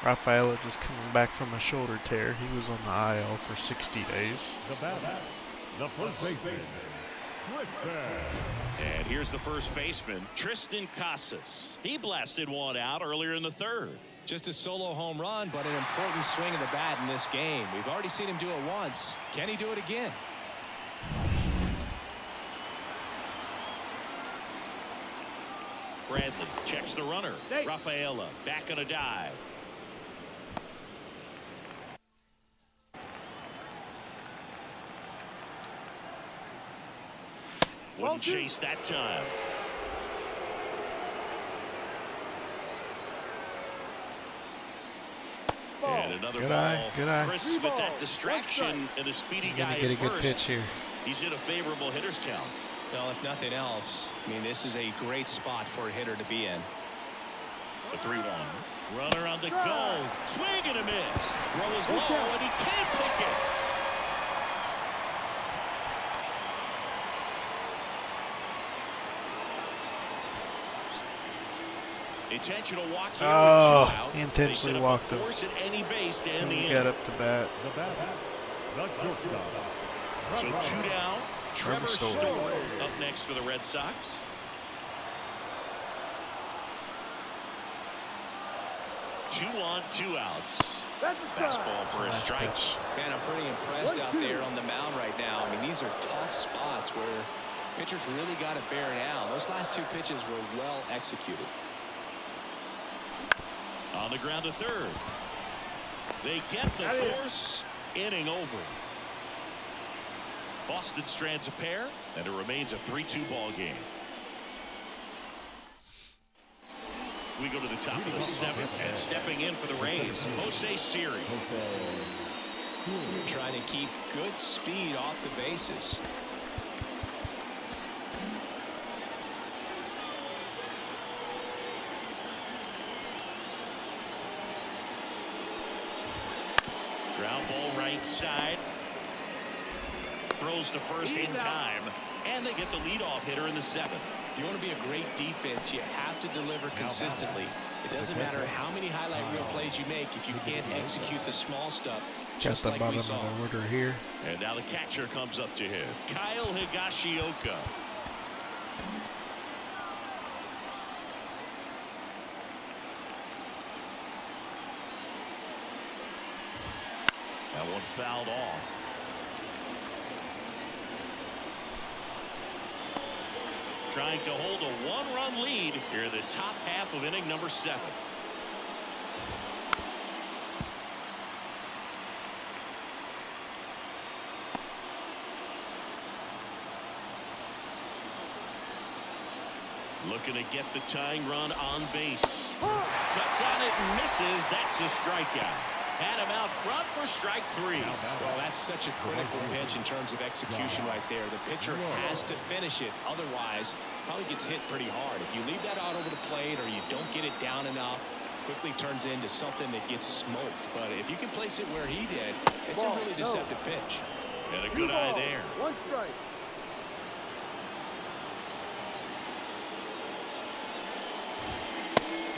S1: Rafaela just coming back from a shoulder tear. He was on the IL for 60 days.
S4: The batter, the first baseman, Tristan.
S2: And here's the first baseman, Tristan Casas. He blasted one out earlier in the 3rd.
S3: Just a solo home run, but an important swing of the bat in this game. We've already seen him do it once. Can he do it again?
S2: Bradley checks the runner.
S5: Hey.
S2: Rafaela back on a dive. Wouldn't chase that time. And another
S1: Good
S2: ball.
S1: eye, good eye.
S2: Chris with that distraction and a speedy
S1: You're
S2: guy
S1: gonna get a
S2: at
S1: good
S2: first.
S1: pitch here.
S2: He's in a favorable hitter's count.
S3: Well, if nothing else, I mean, this is a great spot for a hitter to be in.
S2: The 3-1. Runner on the go. Swing and a miss. Throw is low and he can't pick it. Intentional walk here.
S1: Oh,
S2: with 2 out.
S1: he intentionally
S2: They set up
S1: walked
S2: a
S1: him.
S2: force at any base to end the
S1: He
S2: inning.
S1: got up to bat.
S4: The batter, the shortstop.
S2: So 2 down. Trevor
S1: Stewart.
S2: Stewart up next for the Red Sox. Two on, 2 outs.
S5: That's a strike.
S2: Fastball for a
S1: Nice
S2: strike.
S1: pitch.
S3: Man, I'm pretty impressed out there on the mound right now. I mean, these are tough spots where pitchers really got to bear down. Those last 2 pitches were well executed.
S2: On the ground to third. They get the force. Inning over. Boston strands a pair, and it remains a 3-2 ball game. We go to the top of the 7th, and stepping in for the Rays, Jose Siri.
S3: Trying to keep good speed off the bases.
S2: Ground ball right side. Throws to first in time, and they get the leadoff hitter in the 7th.
S3: If you want to be a great defense, you have to deliver consistently. It doesn't matter how many highlight reel plays you make if you can't execute the small stuff. Just
S1: Got the
S3: like we
S1: bottom
S3: saw.
S1: of the order here.
S2: And now the catcher comes up to him, Kyle Higashioka. That one fouled off. Trying to hold a 1-run lead here in the top half of inning number 7. Looking to get the tying run on base. Cuts on it and misses. That's a strikeout. Had him out front for strike 3.
S3: Well, that's such a critical pitch in terms of execution right there. The pitcher has to finish it. Otherwise, probably gets hit pretty hard. If you leave that out over the plate or you don't get it down enough, quickly turns into something that gets smoked. But if you can place it where he did, it's a really deceptive pitch.
S2: And a good eye there.
S5: 1 strike.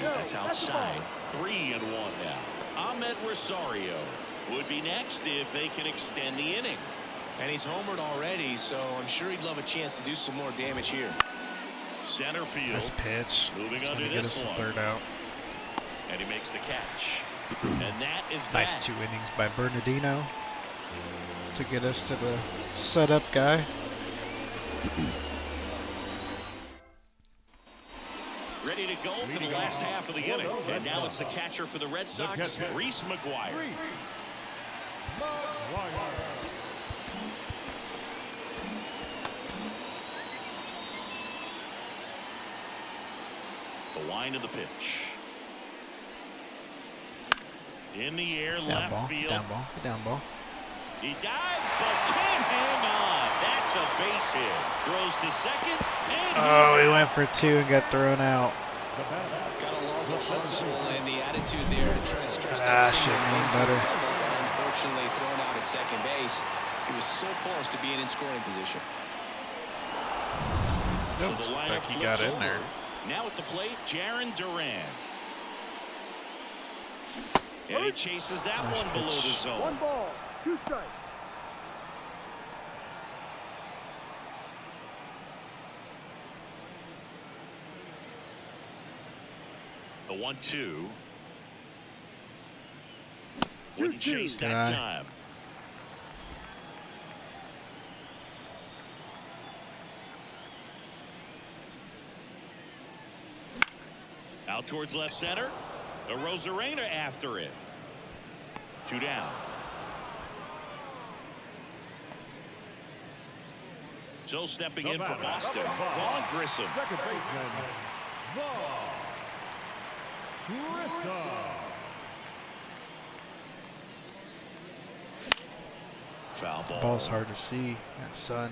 S2: And that's outside. 3-1 now. Ahmed Rosario would be next if they can extend the inning.
S3: And he's homered already, so I'm sure he'd love a chance to do some more damage here.
S2: Center field.
S1: Nice pitch.
S2: Moving
S1: It's
S2: under
S1: gonna get
S2: this
S1: us the
S2: one.
S1: 3rd out.
S2: And he makes the catch. And that is
S1: Nice
S2: that.
S1: 2 innings by Bernardino to get us to the setup guy.
S2: Ready to go for the last half of the inning. And now it's the catcher for the Red Sox, Reese McGuire. The wind of the pitch. In the air,
S1: Down
S2: left
S1: ball,
S2: field.
S1: down ball, down ball.
S2: He dives, but can't hang on. That's a base hit. Throws to second, and
S1: Oh,
S2: he's
S1: he
S2: out.
S1: went for 2 and got thrown out.
S3: Got along the hustle and the attitude there to try to stretch
S1: Ah,
S3: that
S1: should've known
S3: single
S1: better.
S3: double, but unfortunately thrown out at second base. He was so close to being in scoring position.
S2: So
S1: Looks
S2: the lineup
S1: like he
S2: flips
S1: got in
S2: over.
S1: there.
S2: Now at the plate, Jaron Duran. And he chases that
S1: Nice
S2: one below the
S1: pitch.
S2: zone.
S5: 1 ball, 2 strikes.
S2: The 1-2. Wouldn't
S5: 2-2.
S2: chase that
S1: Good eye.
S2: time. Out towards left center. A Rosarena after it. 2 down. So stepping in for Boston, Vaughn Grissom.
S4: Second baseman, Vaughn Grissom.
S2: Foul ball.
S1: Ball's hard to see. That sun.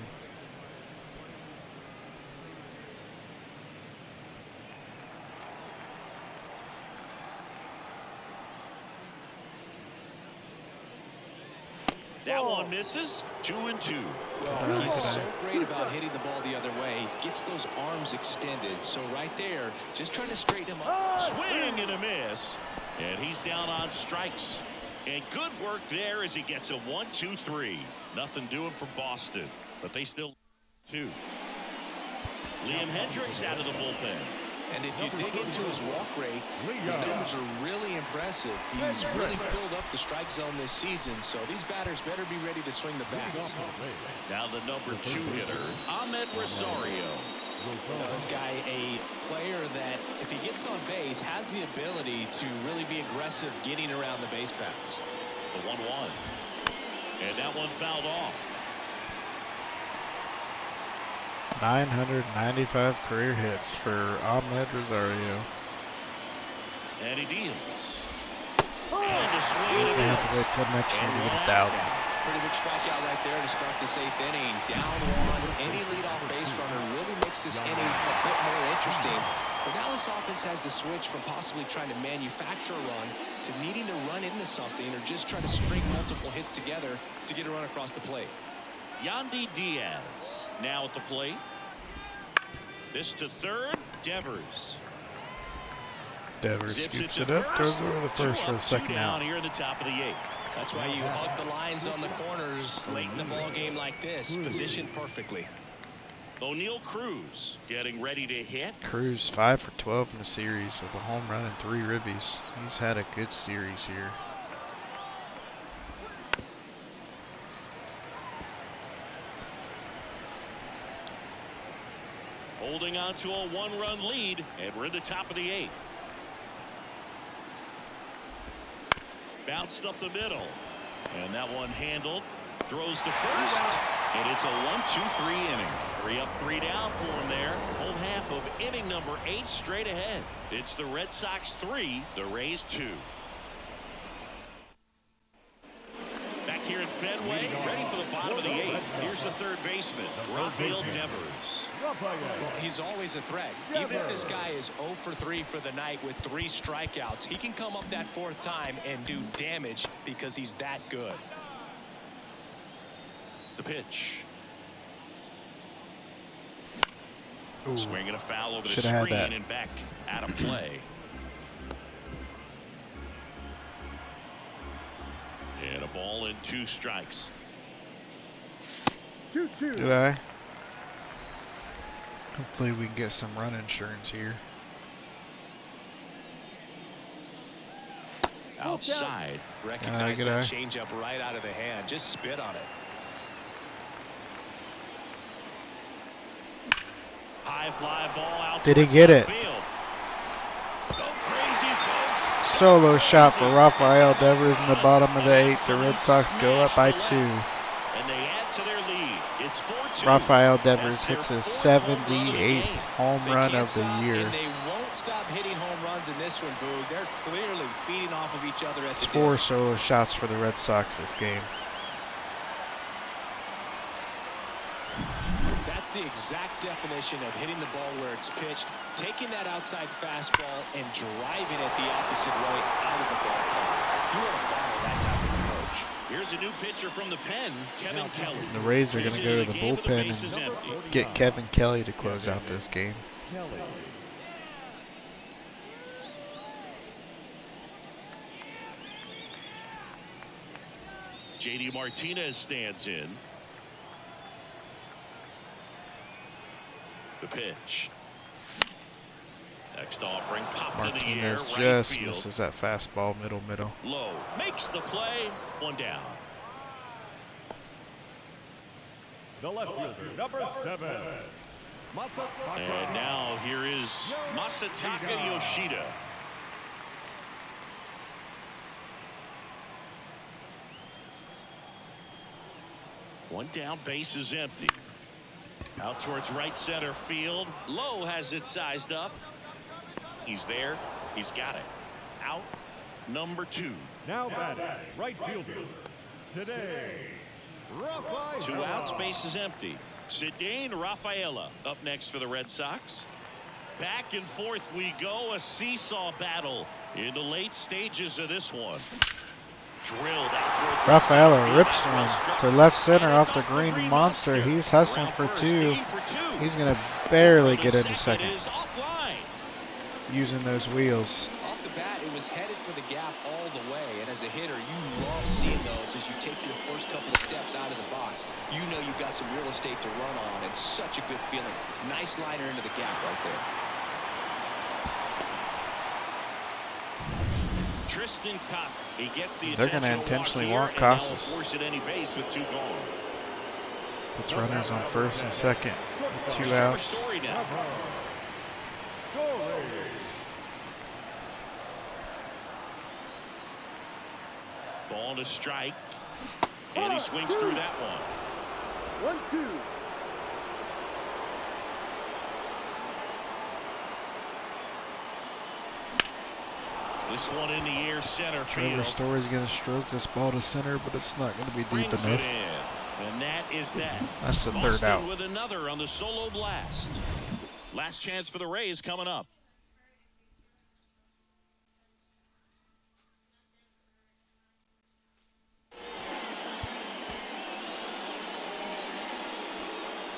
S2: That one misses. 2-2.
S3: Well, he's so great about hitting the ball the other way. He gets those arms extended. So right there, just trying to straighten him up.
S2: Swing and a miss. And he's down on strikes. And good work there as he gets a 1-2-3. Nothing doing for Boston, but they still 2. Liam Hendricks out of the bullpen.
S3: And if you dig into his walk rate, his numbers are really impressive. He's really filled up the strike zone this season, so these batters better be ready to swing the bats.
S2: Now the number 2 hitter, Ahmed Rosario.
S3: This guy, a player that, if he gets on base, has the ability to really be aggressive getting around the base paths.
S2: The 1-1. And that one fouled off.
S1: 995 career hits for Ahmed Rosario.
S2: And he deals. And a swing and a
S1: They have to
S2: miss.
S1: wait till next year to get 1,000.
S3: Pretty big strikeout right there to start this 8th inning. Down one. Any leadoff base runner really makes this inning a bit more interesting. But now this offense has to switch from possibly trying to manufacture a run to needing to run into something or just try to string multiple hits together to get a run across the plate.
S2: Yandy Diaz now at the plate. This to third. Devers.
S1: Devers
S2: Zips
S1: scoops
S2: to
S1: it up,
S2: first.
S1: goes over the first for the second out.
S2: Here in the top of the 8th.
S3: That's why you hug the lines on the corners late in the ball game like this. Positioned perfectly.
S2: O'Neal Cruz getting ready to hit.
S1: Cruz 5 for 12 in the series with a home run and 3 ribbies. He's had a good series here.
S2: Holding on to a 1-run lead, and we're in the top of the 8th. Bounced up the middle, and that one handled. Throws to first, and it's a 1-2-3 inning. 3 up, 3 down for him there. Whole half of inning number 8 straight ahead. It's the Red Sox 3, the Rays 2. Back here at Fenway, ready for the bottom of the 8th. Here's the third baseman, Rafael Devers.
S3: Well, he's always a threat. Even if this guy is 0 for 3 for the night with 3 strikeouts, he can come up that 4th time and do damage because he's that good.
S2: The pitch.
S1: Ooh.
S2: Swinging a foul over the
S1: Shoulda had
S2: screen
S1: that.
S2: and back out of play. And a ball and 2 strikes.
S5: 2-2.
S1: Did I? Hopefully we can get some run insurance here.
S2: Outside.
S3: Recognize
S1: good
S3: that
S1: eye.
S3: changeup right out of the hand. Just spit on it.
S2: High fly ball out.
S1: Did he
S2: towards
S1: get
S2: left
S1: it?
S2: Field. Go crazy, folks.
S1: Solo shot for Rafael Devers in the bottom of the 8th. The Red Sox go up by 2.
S2: And they add to their lead. It's 4-2.
S1: Rafael Devers
S2: That's their
S1: hits his
S2: 4th home run of the
S1: 78th
S2: game.
S1: home
S3: They
S1: run
S3: can't
S1: of the
S3: stop,
S1: year.
S3: And they won't stop hitting home runs in this one, Boog. They're clearly feeding off of each other at
S1: It's
S3: the
S1: 4
S3: dip.
S1: solo shots for the Red Sox this game.
S3: That's the exact definition of hitting the ball where it's pitched, taking that outside fastball and driving it the opposite way out of the ballpark. You want to follow that type of approach.
S2: Here's a new pitcher from the pen, Kevin Kelly.
S1: The Rays are going to
S2: He's
S1: go
S2: in
S1: to the
S2: game with the
S1: bullpen
S2: bases
S1: and
S2: empty.
S1: get Kevin Kelly to close out this game.
S2: JD Martinez stands in. The pitch. Next offering popped in the air,
S1: Martinez
S2: right
S1: just
S2: field.
S1: misses that fastball middle.
S2: Low makes the play. 1 down.
S4: The left fielder, number 7.
S2: And now here is Masataka Yoshida. One down, base is empty. Out towards right center field. Lowe has it sized up. He's there. He's got it. Out number 2.
S4: Now batting, right fielder, today, Rafaela.
S2: 2 outs, base is empty. Cedane Rafaela up next for the Red Sox. Back and forth we go. A seesaw battle in the late stages of this one. Drilled out towards
S1: Rafaela
S2: right
S1: rips
S2: center
S1: one
S2: field.
S1: to left center
S2: And it's
S1: off the green monster. He's
S2: Around
S1: hustling for
S2: first,
S1: 2.
S2: digging for 2.
S1: He's going to barely
S2: The
S1: get into second
S2: is offline.
S1: using those wheels.
S3: Off the bat, it was headed for the gap all the way. And as a hitter, you love seeing those as you take your first couple of steps out of the box. You know you've got some real estate to run on, and such a good feeling. Nice liner into the gap right there.
S2: Tristan Casas. He gets the
S1: They're gonna
S2: intentional
S1: intentionally
S2: walk
S1: walk
S2: here, and now
S1: Casas.
S2: will force at any base with 2 gone.
S1: Puts runners on first and second with 2
S2: Trevor
S1: outs.
S2: Story now. Ball to strike. And he swings through that one.
S5: 1-2.
S2: This one in the air, center
S1: Trevor
S2: field.
S1: Story's going to stroke this ball to center, but it's not going to be deep
S2: Brings
S1: enough.
S2: it in. And that is that.
S1: That's the third
S2: Boston
S1: out.
S2: with another on the solo blast. Last chance for the Rays coming up.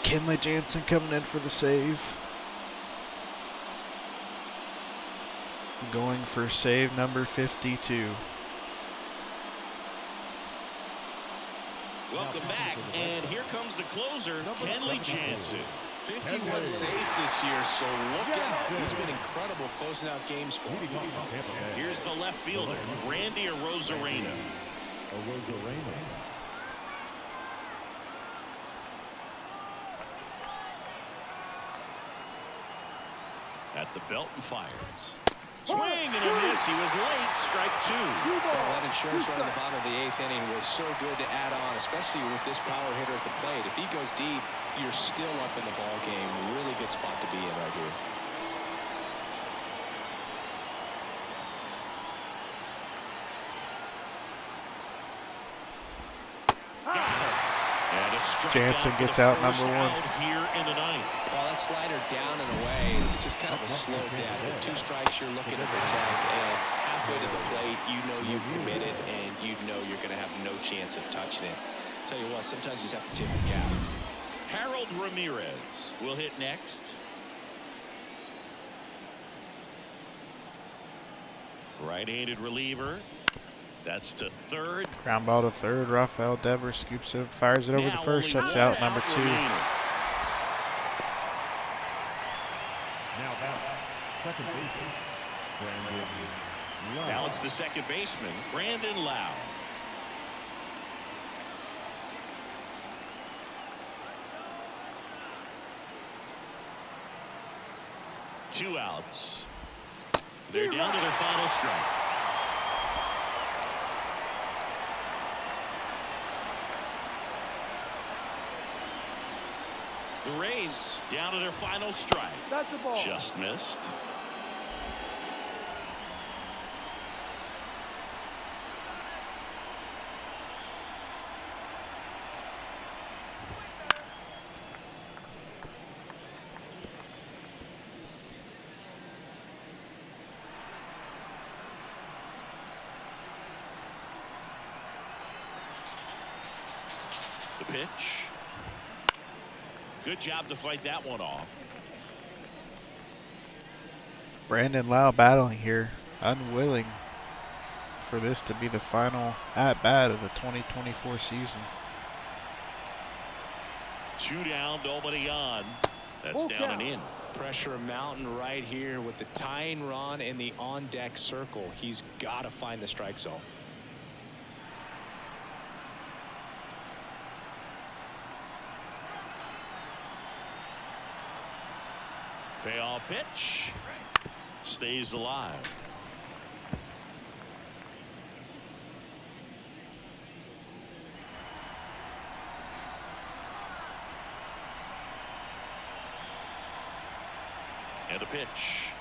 S1: Kenley Jansen coming in for the save. Going for save number 52.
S2: Welcome back, and here comes the closer, Kenley Jansen.
S3: 51 saves this year, so look out. He's been incredible closing out games for him.
S2: Here's the left fielder, Randy Arozarena. At the belt and fires. Swing and a miss. He was late. Strike 2.
S3: Well, that insurance run in the bottom of the 8th inning was so good to add on, especially with this power hitter at the plate. If he goes deep, you're still up in the ball game. Really good spot to be in right here.
S2: And a strikeout
S1: Jansen
S2: for
S1: gets
S2: the
S1: out
S2: first
S1: number 1.
S2: out here in the ninth.
S3: Well, that slider down and away, it's just kind of a slow death. With 2 strikes, you're looking to protect, and halfway to the plate, you know you've committed, and you know you're going to have no chance of touching it. Tell you what, sometimes you just have to tip your cap.
S2: Harold Ramirez will hit next. Right-handed reliever. That's to third.
S1: Ground ball to third. Rafael Devers scoops it, fires it over the
S2: Now
S1: first,
S2: only
S1: shuts
S2: one
S1: out number 2.
S2: remaining.
S4: Now back, second baseman, Brandon Lau.
S2: Now it's the second baseman, Brandon Lau. Two outs. They're down to their final strike. The Rays down to their final strike.
S5: That's the ball.
S2: Just missed. The pitch. Good job to fight that one off.
S1: Brandon Lau battling here, unwilling for this to be the final at-bat of the 2024 season.
S2: 2 down, nobody on. That's down and in.
S3: Pressure mountain right here with the tying run in the on-deck circle. He's got to find the strike zone.
S2: Payoff pitch. Stays alive. And a pitch.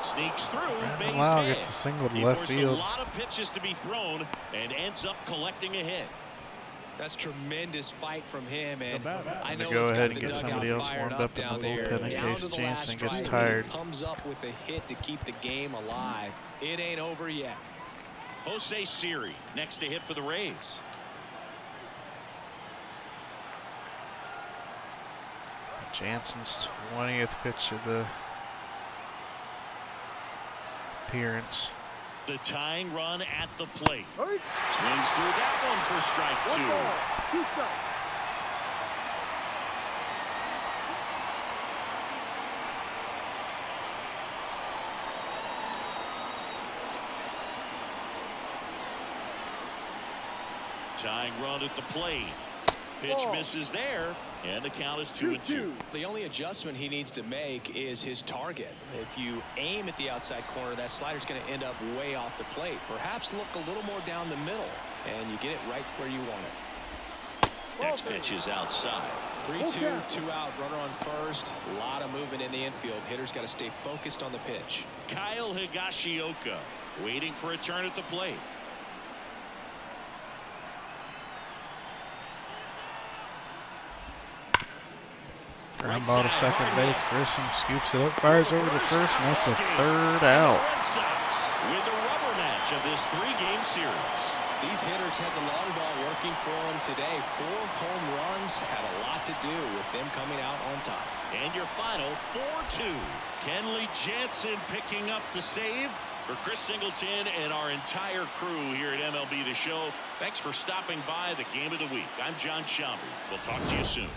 S2: Sneaks through. Base
S1: Lau
S2: hit.
S1: gets a single to
S2: He
S1: left
S2: forced
S1: field.
S2: a lot of pitches to be thrown and ends up collecting a hit.
S3: That's tremendous fight from him, and I know
S1: go
S3: it's
S1: ahead
S3: got
S1: and
S3: the
S1: get
S3: dugout
S1: somebody else
S3: fired
S1: warmed up in
S3: down
S1: the
S3: there.
S1: bullpen in
S3: Down
S1: case
S3: to the
S1: Jansen
S3: last
S1: gets
S3: strike,
S1: tired.
S3: and he comes up with a hit to keep the game alive. It ain't over yet.
S2: Jose Siri next to hit for the Rays.
S1: Jansen's 20th pitch of the appearance.
S2: The tying run at the plate.
S5: Hurry.
S2: Swings through that one for strike
S5: 1
S2: 2.
S5: ball. 2 strikes.
S2: Tying run at the plate. pitch misses there, and the count is 2-2.
S3: The only adjustment he needs to make is his target. If you aim at the outside corner, that slider's going to end up way off the plate. Perhaps look a little more down the middle, and you get it right where you want it.
S2: Next pitch is outside.
S3: 3-2, 2 out, runner on first. A lot of movement in the infield. Hitter's got to stay focused on the pitch.
S2: Kyle Higashioka waiting for a turn at the plate.
S1: Ground ball to second base. Grissom scoops it up, fires over to first, and that's a third out.
S2: Red Sox with the rubber match of this 3-game series.
S3: These hitters had the long ball working for them today. 4 home runs had a lot to do with them coming out on top.
S2: And your final 4-2. Kenley Jansen picking up the save. For Chris Singleton and our entire crew here at MLB The Show, thanks for stopping by the Game of the Week. I'm John Schaumburg. We'll talk to you soon.